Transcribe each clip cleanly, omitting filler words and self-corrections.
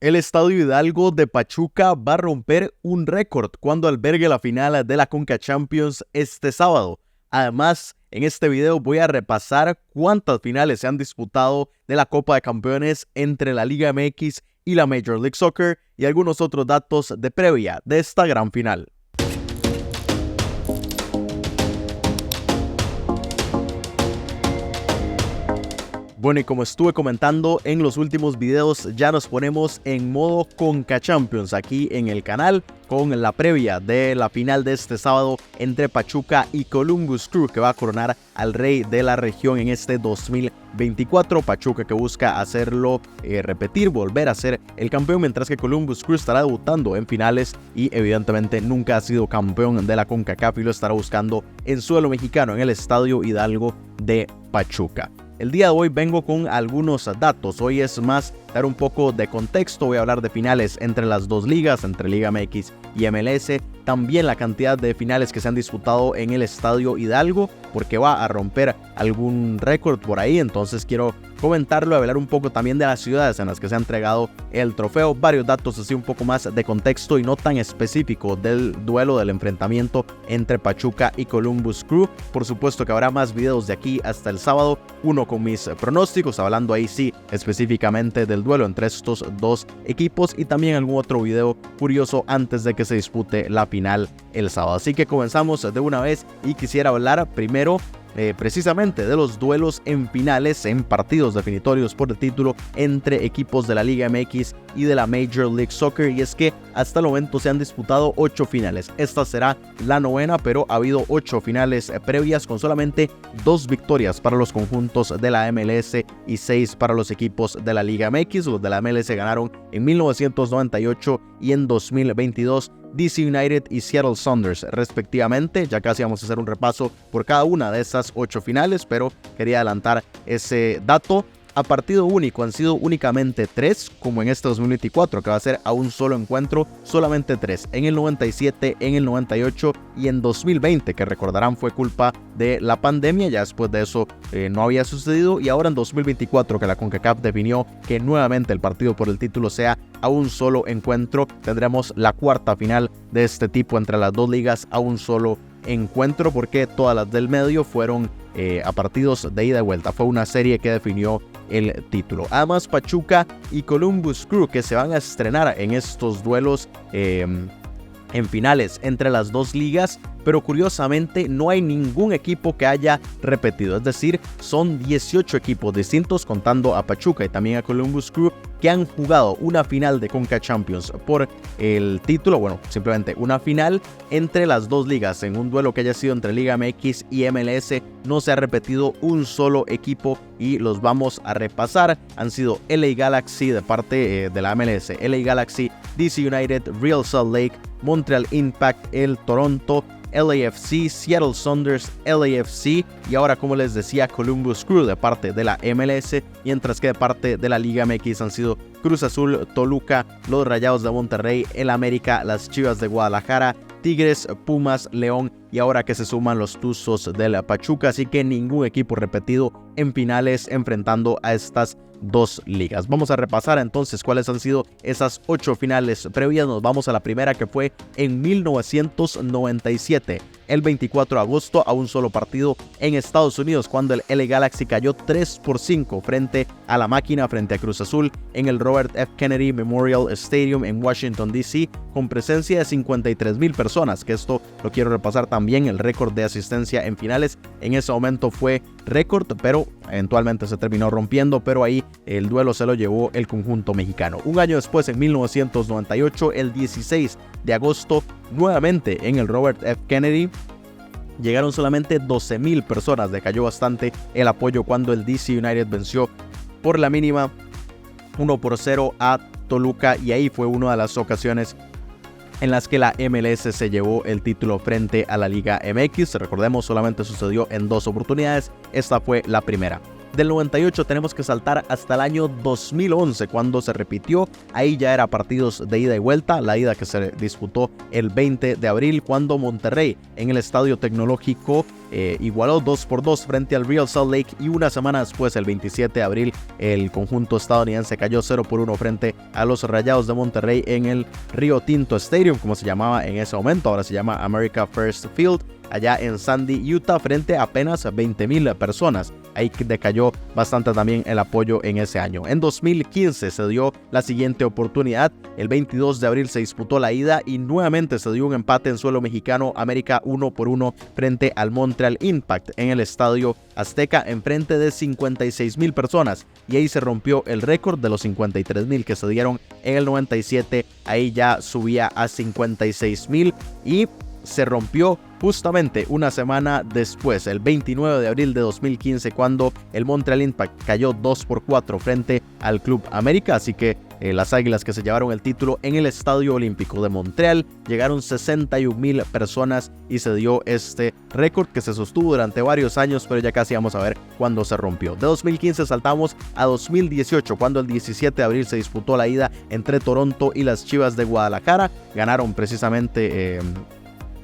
El Estadio Hidalgo de Pachuca va a romper un récord cuando albergue la final de la Conca Champions este sábado. Además, en este video voy a repasar cuántas finales se han disputado de la Copa de Campeones entre la Liga MX y la Major League Soccer y algunos otros datos de previa de esta gran final. Bueno, y como estuve comentando en los últimos videos, ya nos ponemos en modo Conca Champions aquí en el canal con la previa de la final de este sábado entre Pachuca y Columbus Crew, que va a coronar al rey de la región en este 2024. Pachuca que busca hacerlo repetir, volver a ser el campeón, mientras que Columbus Crew estará debutando en finales y evidentemente nunca ha sido campeón de la CONCACAF y lo estará buscando en suelo mexicano en el Estadio Hidalgo de Pachuca. El día de hoy vengo con algunos datos. Hoy es más dar un poco de contexto. Voy a hablar de finales entre las dos ligas, entre Liga MX y MLS. También la cantidad de finales que se han disputado en el Estadio Hidalgo, porque va a romper algún récord por ahí. Entonces quiero comentarlo, hablar un poco también de las ciudades en las que se ha entregado el trofeo. Varios datos así un poco más de contexto y no tan específico del duelo, del enfrentamiento entre Pachuca y Columbus Crew. Por supuesto que habrá más videos de aquí hasta el sábado. Uno con mis pronósticos, hablando ahí sí específicamente del duelo entre estos dos equipos, y también algún otro video curioso antes de que se dispute la final el sábado. Así que comenzamos de una vez y quisiera hablar primero precisamente de los duelos en finales, en partidos definitorios por el título entre equipos de la Liga MX y de la Major League Soccer. Y es que hasta el momento se han disputado 8 finales. Esta será la 9ª, pero ha habido 8 finales previas con solamente 2 victorias para los conjuntos de la MLS y 6 para los equipos de la Liga MX. Los de la MLS ganaron en 1998 y en 2022. DC United y Seattle Sounders respectivamente. Ya casi vamos a hacer un repaso por cada una de esas 8 finales, pero quería adelantar ese dato. A partido único han sido únicamente 3, como en este 2024, que va a ser a un solo encuentro, solamente 3, en el 97, en el 98 y en 2020, que recordarán fue culpa de la pandemia. Ya después de eso no había sucedido, y ahora en 2024, que la CONCACAF definió que nuevamente el partido por el título sea a un solo encuentro, tendremos la 4ª final de este tipo entre las dos ligas a un solo encuentro, porque todas las del medio fueron a partidos de ida y vuelta. Fue una serie que definió el título. Además, Pachuca y Columbus Crew, que se van a estrenar en estos duelos en finales entre las dos ligas, pero curiosamente no hay ningún equipo que haya repetido. Es decir, son 18 equipos distintos, contando a Pachuca y también a Columbus Crew, que han jugado una final de Conca Champions por el título. Bueno, simplemente una final entre las dos ligas. En un duelo que haya sido entre Liga MX y MLS no se ha repetido un solo equipo, y los vamos a repasar. Han sido LA Galaxy de parte de la MLS, LA Galaxy, DC United, Real Salt Lake, Montreal Impact, el Toronto, LAFC, Seattle Sounders, LAFC, y ahora, como les decía, Columbus Crew de parte de la MLS, mientras que de parte de la Liga MX han sido Cruz Azul, Toluca, los Rayados de Monterrey, el América, las Chivas de Guadalajara, Tigres, Pumas, León, y ahora que se suman los Tuzos de la Pachuca. Así que ningún equipo repetido en finales enfrentando a estas dos ligas. Vamos a repasar entonces cuáles han sido esas 8 finales previas. Nos vamos a la primera, que fue en 1997, el 24 de agosto, a un solo partido en Estados Unidos, cuando el LA Galaxy cayó 3-5 frente a la máquina, frente a Cruz Azul, en el Robert F. Kennedy Memorial Stadium en Washington, D.C., con presencia de 53,000 personas, que esto lo quiero repasar también. El récord de asistencia en finales en ese momento fue récord, pero eventualmente se terminó rompiendo, pero ahí el duelo se lo llevó el conjunto mexicano. Un año después, en 1998, el 16 de agosto, nuevamente en el Robert F. Kennedy, llegaron solamente 12,000 personas. Decayó bastante el apoyo cuando el DC United venció por la mínima 1-0 a Toluca, y ahí fue una de las ocasiones en las que la MLS se llevó el título frente a la Liga MX. Recordemos, solamente sucedió en 2 oportunidades. Esta fue la primera. Del 98 tenemos que saltar hasta el año 2011, cuando se repitió. Ahí ya era partidos de ida y vuelta. La ida que se disputó el 20 de abril, cuando Monterrey, en el Estadio Tecnológico, igualó 2-2 frente al Real Salt Lake, y una semana después, el 27 de abril, el conjunto estadounidense cayó 0-1 frente a los Rayados de Monterrey en el Rio Tinto Stadium, como se llamaba en ese momento. Ahora se llama America First Field, allá en Sandy, Utah, frente a apenas 20,000 personas. Ahí decayó bastante también el apoyo en ese año. En 2015 se dio la siguiente oportunidad. El 22 de abril se disputó la ida y nuevamente se dio un empate en suelo mexicano, América 1-1 frente al Montreal Impact en el Estadio Azteca, en frente de 56,000 personas. Y ahí se rompió el récord de los 53,000 que se dieron en el 97. Ahí ya subía a 56,000 y se rompió justamente una semana después, el 29 de abril de 2015, cuando el Montreal Impact cayó 2-4 frente al Club América. Así que las Águilas, que se llevaron el título en el Estadio Olímpico de Montreal, llegaron 61,000 personas y se dio este récord que se sostuvo durante varios años, pero ya casi vamos a ver cuándo se rompió. De 2015 saltamos a 2018, cuando el 17 de abril se disputó la ida entre Toronto y las Chivas de Guadalajara. Ganaron precisamente...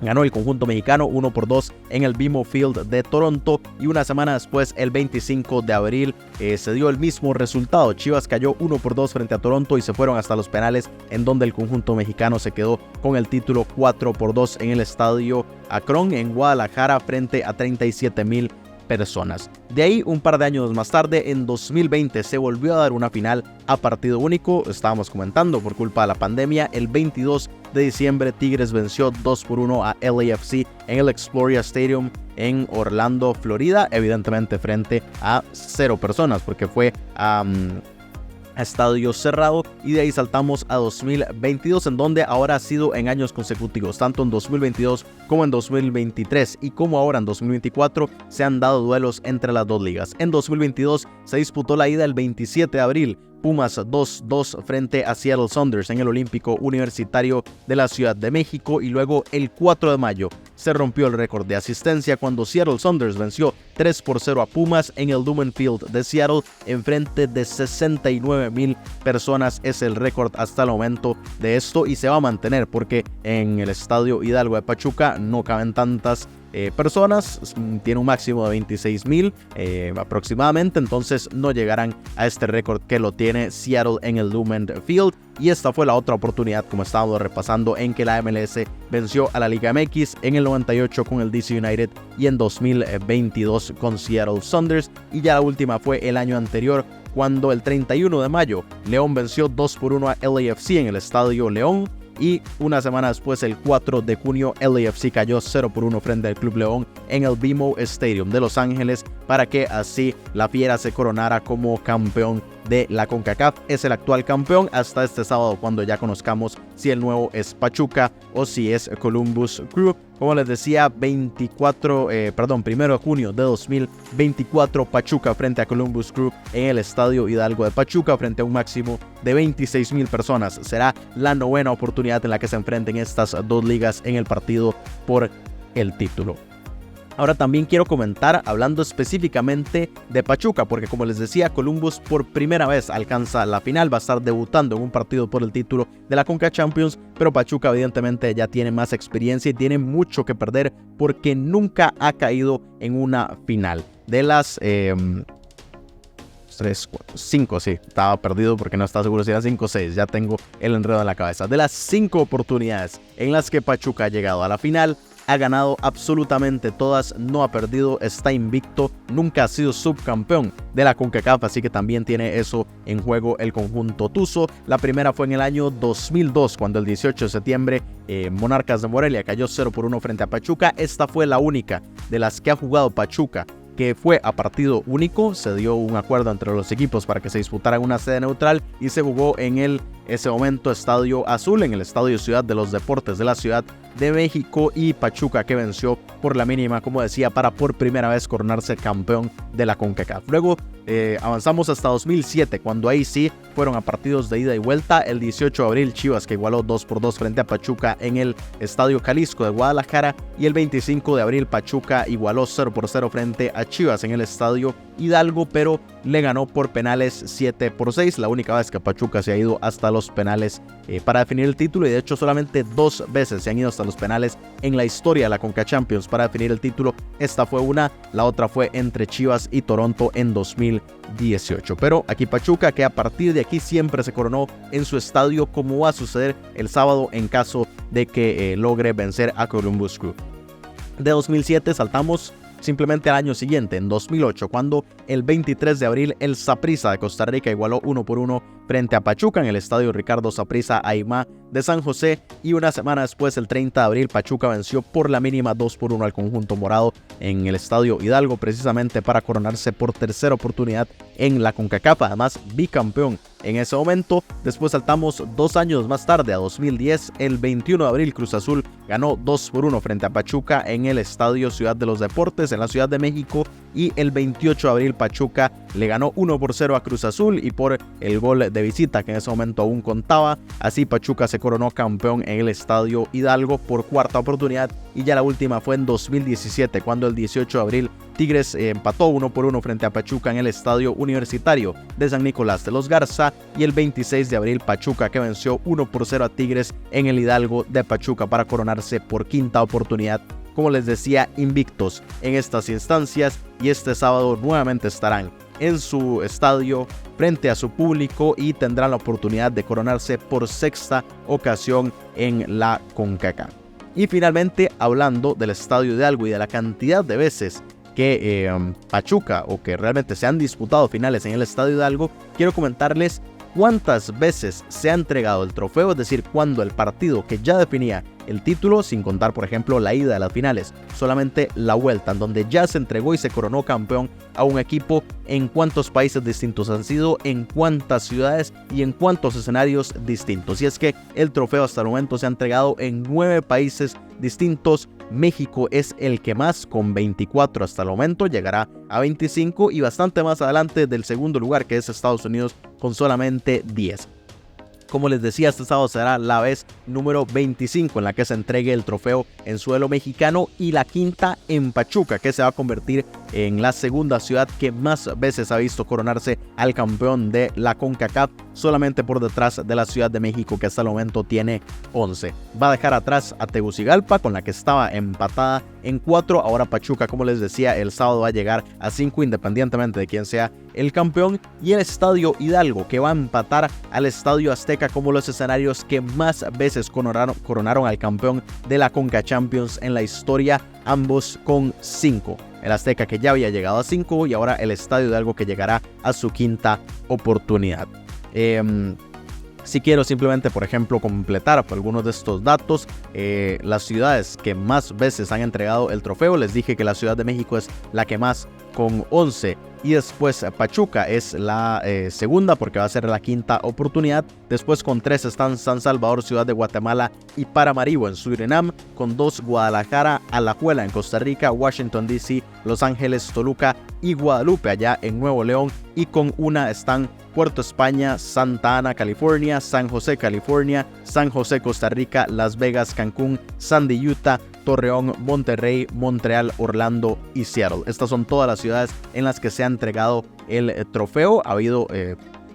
Ganó el conjunto mexicano 1-2 en el BMO Field de Toronto, y una semana después, el 25 de abril, se dio el mismo resultado. Chivas cayó 1-2 frente a Toronto y se fueron hasta los penales, en donde el conjunto mexicano se quedó con el título 4-2 en el Estadio Akron en Guadalajara frente a 37,000 personas. De ahí, un par de años más tarde, en 2020, se volvió a dar una final a partido único. Estábamos comentando, por culpa de la pandemia, el 22 de diciembre Tigres venció 2-1 a LAFC en el Exploria Stadium en Orlando, Florida, evidentemente frente a 0 personas, porque fue a estadio cerrado. Y de ahí saltamos a 2022, en donde ahora ha sido en años consecutivos, tanto en 2022 como en 2023, y como ahora en 2024 se han dado duelos entre las dos ligas. En 2022 se disputó la ida el 27 de abril, Pumas 2-2 frente a Seattle Sounders en el Olímpico Universitario de la Ciudad de México, y luego el 4 de mayo se rompió el récord de asistencia cuando Seattle Sounders venció 3-0 a Pumas en el Lumen Field de Seattle en frente de 69,000 personas. Es el récord hasta el momento de esto, y se va a mantener porque en el Estadio Hidalgo de Pachuca no caben tantas personas, tiene un máximo de 26,000 aproximadamente, entonces no llegarán a este récord que lo tiene Seattle en el Lumen Field. Y esta fue la otra oportunidad, como estábamos repasando, en que la MLS venció a la Liga MX en el 98 con el DC United y en 2022 con Seattle Sounders. Y ya la última fue el año anterior, cuando el 31 de mayo León venció 2-1 a LAFC en el Estadio León. Y una semana después, el 4 de junio, LAFC cayó 0-1 frente al Club León en el BMO Stadium de Los Ángeles, para que así la Fiera se coronara como campeón de la CONCACAF. Es el actual campeón hasta este sábado, cuando ya conozcamos si el nuevo es Pachuca o si es Columbus Crew. Como les decía, 1 de junio de 2024, Pachuca frente a Columbus Crew en el Estadio Hidalgo de Pachuca, frente a un máximo de 26,000 personas. Será la novena oportunidad en la que se enfrenten estas dos ligas en el partido por el título. Ahora también quiero comentar, hablando específicamente de Pachuca, porque como les decía, Columbus por primera vez alcanza la final, va a estar debutando en un partido por el título de la Conca Champions, pero Pachuca evidentemente ya tiene más experiencia y tiene mucho que perder, porque nunca ha caído en una final. De las 5, sí, estaba perdido porque no estaba seguro si eran 5 o 6, ya tengo el enredo en la cabeza. De las 5 oportunidades en las que Pachuca ha llegado a la final, ha ganado absolutamente todas, no ha perdido, está invicto, nunca ha sido subcampeón de la CONCACAF, así que también tiene eso en juego el conjunto tuzo. La primera fue en el año 2002, cuando el 18 de septiembre Monarcas de Morelia cayó 0-1 frente a Pachuca. Esta fue la única de las que ha jugado Pachuca que fue a partido único. Se dio un acuerdo entre los equipos para que se disputara en una sede neutral y se jugó en ese momento Estadio Azul, en el Estadio Ciudad de los Deportes de la Ciudad de México, y Pachuca que venció por la mínima, como decía, para por primera vez coronarse campeón de la CONCACAF. Luego avanzamos hasta 2007, cuando ahí sí fueron a partidos de ida y vuelta. El 18 de abril, Chivas, que igualó 2-2 frente a Pachuca en el Estadio Jalisco de Guadalajara, y el 25 de abril, Pachuca igualó 0-0 frente a Chivas en el Estadio Hidalgo, pero le ganó por penales 7-6, la única vez que Pachuca se ha ido hasta los penales para definir el título, y de hecho solamente 2 veces se han ido hasta los penales en la historia de la Conca Champions para definir el título. Esta fue una, la otra fue entre Chivas y Toronto en 2018. Pero aquí Pachuca, que a partir de aquí siempre se coronó en su estadio, como va a suceder el sábado en caso de que logre vencer a Columbus Crew. De 2007 saltamos simplemente al año siguiente, en 2008, cuando el 23 de abril el Saprissa de Costa Rica igualó 1-1 frente a Pachuca en el estadio Ricardo Saprissa Aimá de San José, y una semana después, el 30 de abril, Pachuca venció por la mínima 2-1 al conjunto morado en el estadio Hidalgo, precisamente para coronarse por tercera oportunidad en la CONCACAF, además bicampeón en ese momento. Después saltamos 2 años más tarde, a 2010, el 21 de abril Cruz Azul ganó 2-1 frente a Pachuca en el estadio Ciudad de los Deportes en la Ciudad de México, y el 28 de abril Pachuca le ganó 1-0 a Cruz Azul, y por el gol de visita que en ese momento aún contaba, así Pachuca se coronó campeón en el estadio Hidalgo por cuarta oportunidad. Y ya la última fue en 2017, cuando el 18 de abril Tigres empató 1-1 frente a Pachuca en el estadio Universitario de San Nicolás de los Garza, y el 26 de abril Pachuca que venció 1-0 a Tigres en el Hidalgo de Pachuca para coronarse por quinta oportunidad, como les decía, invictos en estas instancias, y este sábado nuevamente estarán en su estadio frente a su público y tendrán la oportunidad de coronarse por sexta ocasión en la CONCACAF. Y finalmente, hablando del estadio Hidalgo y de la cantidad de veces que Pachuca, o que realmente se han disputado finales en el estadio Hidalgo, quiero comentarles cuántas veces se ha entregado el trofeo, es decir, cuando el partido que ya definía el título, sin contar por ejemplo la ida de las finales, solamente la vuelta, en donde ya se entregó y se coronó campeón a un equipo, en cuántos países distintos han sido, en cuántas ciudades y en cuántos escenarios distintos. Y es que el trofeo hasta el momento se ha entregado en 9 países distintos. México es el que más, con 24 hasta el momento, llegará a 25, y bastante más adelante del segundo lugar, que es Estados Unidos, con solamente 10. Como les decía, este sábado será la vez número 25 en la que se entregue el trofeo en suelo mexicano, y la quinta en Pachuca, que se va a convertir en la segunda ciudad que más veces ha visto coronarse al campeón de la CONCACAF, solamente por detrás de la Ciudad de México, que hasta el momento tiene 11. Va a dejar atrás a Tegucigalpa, con la que estaba empatada en 4. Ahora Pachuca, como les decía, el sábado va a llegar a 5, independientemente de quién sea el campeón, y el estadio Hidalgo, que va a empatar al estadio Azteca como los escenarios que más veces coronaron al campeón de la Conca Champions en la historia, ambos con 5. El Azteca, que ya había llegado a 5, y ahora el estadio Hidalgo, que llegará a su quinta oportunidad. Si quiero simplemente, por ejemplo, completar algunos de estos datos, las ciudades que más veces han entregado el trofeo, les dije que la Ciudad de México es la que más, con 11, y después Pachuca es la segunda, porque va a ser la quinta oportunidad. Después con 3 están San Salvador, Ciudad de Guatemala y Paramaribo en Surinam, con 2 Guadalajara, Alajuela en Costa Rica, Washington DC, Los Ángeles, Toluca y Guadalupe allá en Nuevo León, y con 1 están Puerto España, Santa Ana, California, San José, California, San José, Costa Rica, Las Vegas, Cancún, Sandy, Utah, Torreón, Monterrey, Montreal, Orlando y Seattle. Estas son todas las ciudades en las que se ha entregado el trofeo. Ha habido,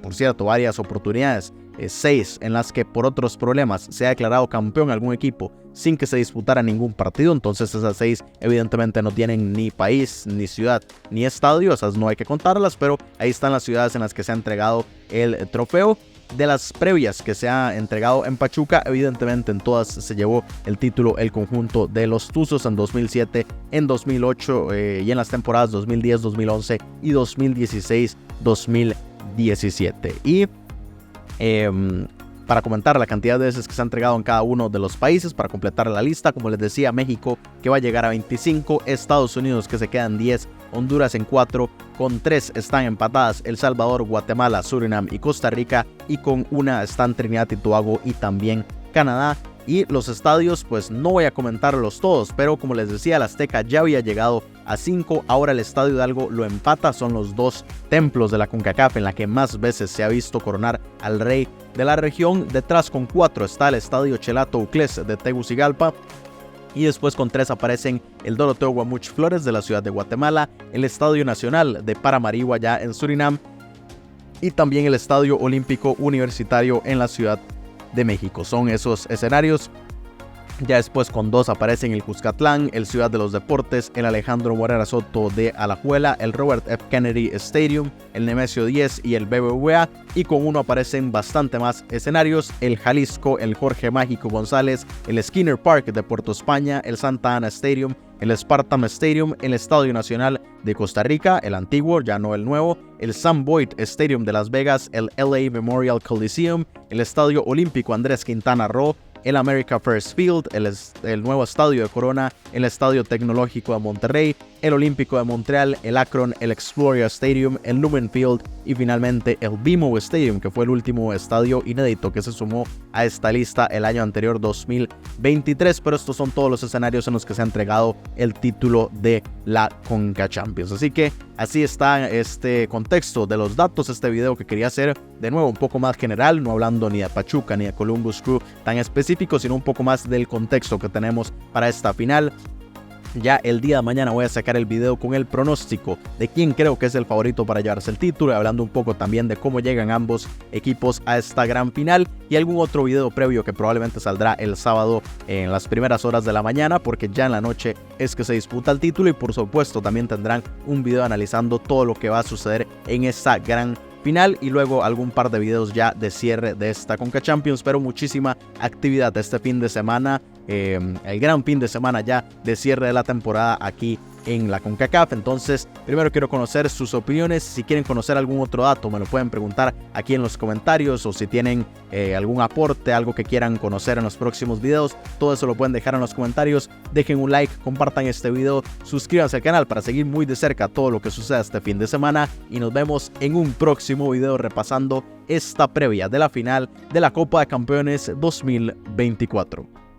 por cierto, varias oportunidades, 6 en las que por otros problemas se ha declarado campeón algún equipo sin que se disputara ningún partido. Entonces esas 6 evidentemente no tienen ni país, ni ciudad, ni estadio. Esas no hay que contarlas, pero ahí están las ciudades en las que se ha entregado el trofeo. De las previas que se ha entregado en Pachuca, evidentemente en todas se llevó el título el conjunto de los Tuzos, en 2007, en 2008 y en las temporadas 2010, 2011 y 2016, 2017. Y para comentar la cantidad de veces que se ha entregado en cada uno de los países, para completar la lista, como les decía, México, que va a llegar a 25, Estados Unidos, que se quedan 10, Honduras en 4, con 3 están empatadas El Salvador, Guatemala, Surinam y Costa Rica, y con 1 están Trinidad y Tobago y también Canadá. Y los estadios, pues no voy a comentarlos todos, pero como les decía, el Azteca ya había llegado a 5, ahora el estadio Hidalgo lo empata. Son los 2 templos de la CONCACAF en la que más veces se ha visto coronar al rey de la región. Detrás con 4 está el estadio Chelato Uclés de Tegucigalpa, Y después con 3 aparecen el Doroteo Guamuch Flores de la ciudad de Guatemala, el Estadio Nacional de Paramaribo allá en Surinam y también el Estadio Olímpico Universitario en la Ciudad de México. Son esos escenarios. Ya después con 2 aparecen el Cuscatlán, el Ciudad de los Deportes, el Alejandro Morera Soto de Alajuela, el Robert F. Kennedy Stadium, el Nemesio 10 y el BBVA. Y con 1 aparecen bastante más escenarios: el Jalisco, el Jorge Mágico González, el Skinner Park de Puerto España, el Santa Ana Stadium, el Spartan Stadium, el Estadio Nacional de Costa Rica, el antiguo, ya no el nuevo, el Sam Boyd Stadium de Las Vegas, el LA Memorial Coliseum, el Estadio Olímpico Andrés Quintana Roo, el America First Field, el nuevo estadio de Corona, el Estadio Tecnológico de Monterrey, el Olímpico de Montreal, el Akron, el Exploria Stadium, el Lumen Field y finalmente el BMO Stadium, que fue el último estadio inédito que se sumó a esta lista el año anterior, 2023. Pero estos son todos los escenarios en los que se ha entregado el título de la Conca Champions. Así que así está este contexto de los datos, este video que quería hacer de nuevo un poco más general, no hablando ni de Pachuca ni de Columbus Crew tan específico, sino un poco más del contexto que tenemos para esta final. Ya el día de mañana voy a sacar el video con el pronóstico de quién creo que es el favorito para llevarse el título, y hablando un poco también de cómo llegan ambos equipos a esta gran final, y algún otro video previo que probablemente saldrá el sábado en las primeras horas de la mañana, porque ya en la noche es que se disputa el título. Y por supuesto también tendrán un video analizando todo lo que va a suceder en esta gran final, y luego algún par de videos ya de cierre de esta Conca Champions. Pero muchísima actividad este fin de semana, el gran fin de semana ya de cierre de la temporada aquí en la CONCACAF. Entonces, primero quiero conocer sus opiniones. Si quieren conocer algún otro dato, me lo pueden preguntar aquí en los comentarios, o si tienen algún aporte, algo que quieran conocer en los próximos videos, todo eso lo pueden dejar en los comentarios. Dejen un like, compartan este video, suscríbanse al canal para seguir muy de cerca todo lo que suceda este fin de semana, y nos vemos en un próximo video repasando esta previa de la final de la Copa de Campeones 2024.